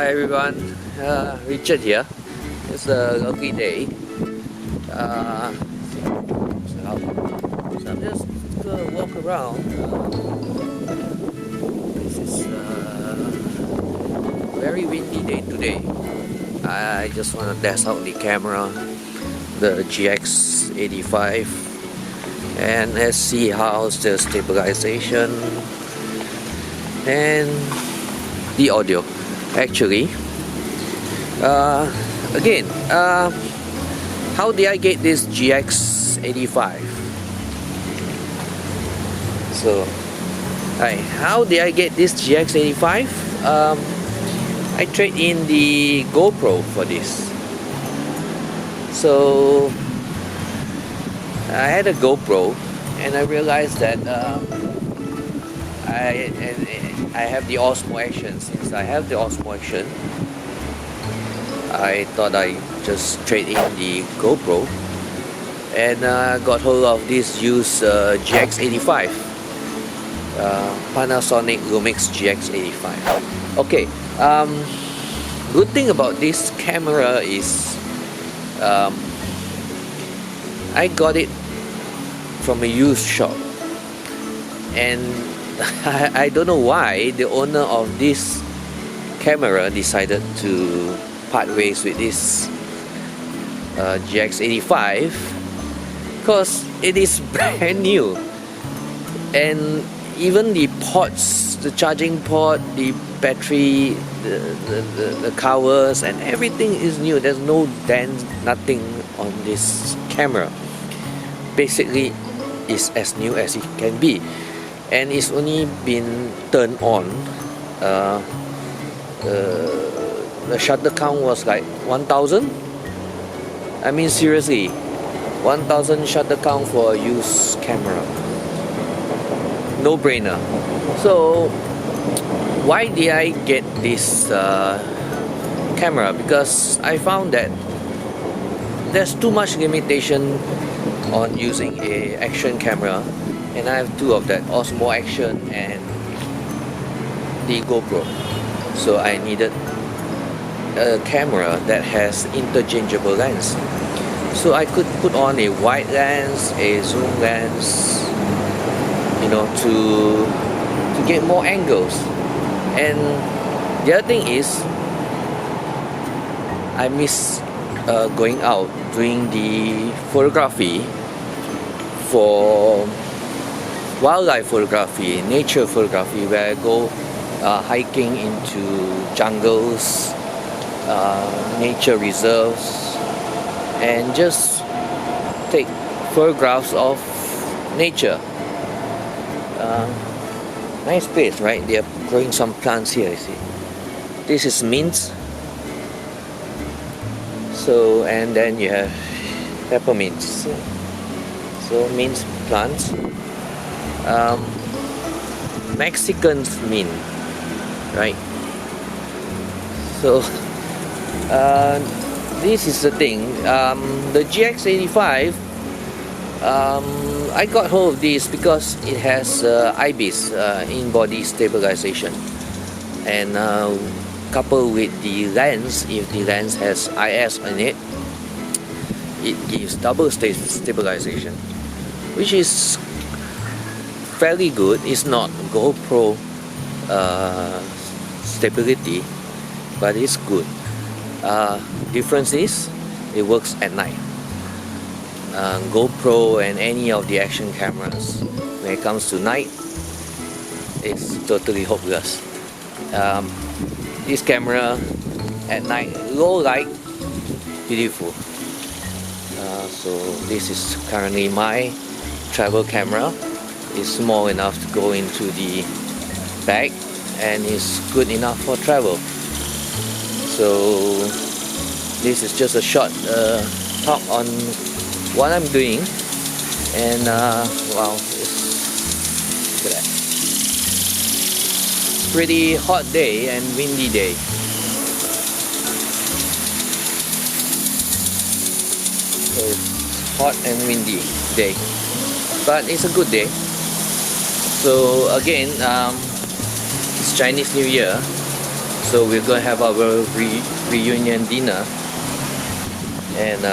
Hi everyone, Richard here. It's a lovely day. So I'm just gonna walk around. This is a very windy day today. I just want to test out the camera, the GX85, and let's see how's the stabilization and the audio. Actually, again, how did I get this GX85? So, how did I get this GX85? I trade in the Gopro for this. So, I had a GoPro, and I realized that I have the Osmo Action. Since I have the Osmo Action, I thought I just trade in the GoPro and got hold of this used GX85, Panasonic Lumix GX85. Okay, good thing about this camera is I got it from a used shop, and I don't know why the owner of this camera decided to part ways with this GX85, because it is brand new, and even the ports, the charging port, the battery, the covers and everything is new. There's no dent, nothing on this camera. Basically, it's as new as it can be. And it's only been turned on. The shutter count was like 1,000. I mean, seriously, 1,000 shutter count for a used camera. No brainer. So, why did I get this camera? Because I found that there's too much limitation on using a action camera. And I have two of that, Osmo Action and the GoPro. So I needed a camera that has interchangeable lens. So I could put on a wide lens, a zoom lens, you know, to get more angles. And the other thing is, I miss going out doing the photography for wildlife photography, nature photography, where I go hiking into jungles, nature reserves, and just take photographs of nature. Nice place, right? They are growing some plants here, you see. This is mint. So, and then you have peppermints. So mint plants. Mexican mint, right? So this is the thing. The GX85, I got hold of this because it has IBIS, in-body stabilization, and coupled with the lens, if the lens has IS on it, it gives double stabilization, which is fairly good. It's not GoPro stability, but it's good. Difference is it works at night. GoPro and any of the action cameras, when it comes to night, it's totally hopeless. This camera at night, low light, beautiful. So this is currently my travel camera. Is small enough to go into the bag, and is good enough for travel. So this is just a short talk on what I'm doing, and wow, look at that. Pretty hot day and windy day. So it's hot and windy day, but it's a good day. So again, it's Chinese New Year, So we're gonna have our reunion dinner, and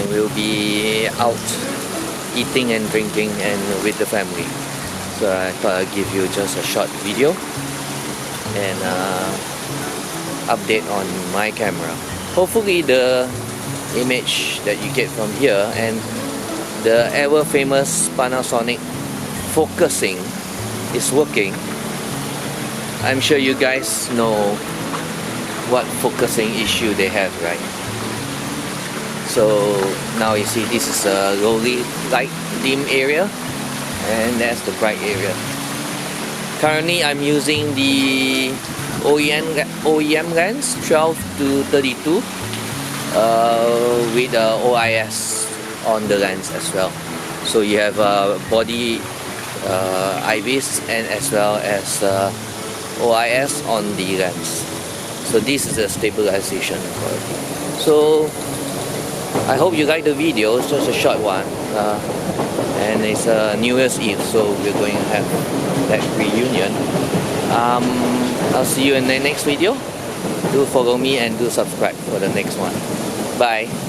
we'll be out eating and drinking and with the family. So I thought I'd give you just a short video and update on my camera. Hopefully the image that you get from here and the ever famous Panasonic focusing is working. I'm sure you guys know what focusing issue they have, right? So now you see this is a lowly light dim area, and that's the bright area. Currently I'm using the OEM lens 12 to 32 with OIS on the lens as well. So you have body IBIS and as well as OIS on the lens. So this is a stabilization. So I hope you like the video. It's just a short one, and it's New Year's Eve, so we're going to have that reunion. I'll see you in the next video. Do follow me and do subscribe for the next one. Bye.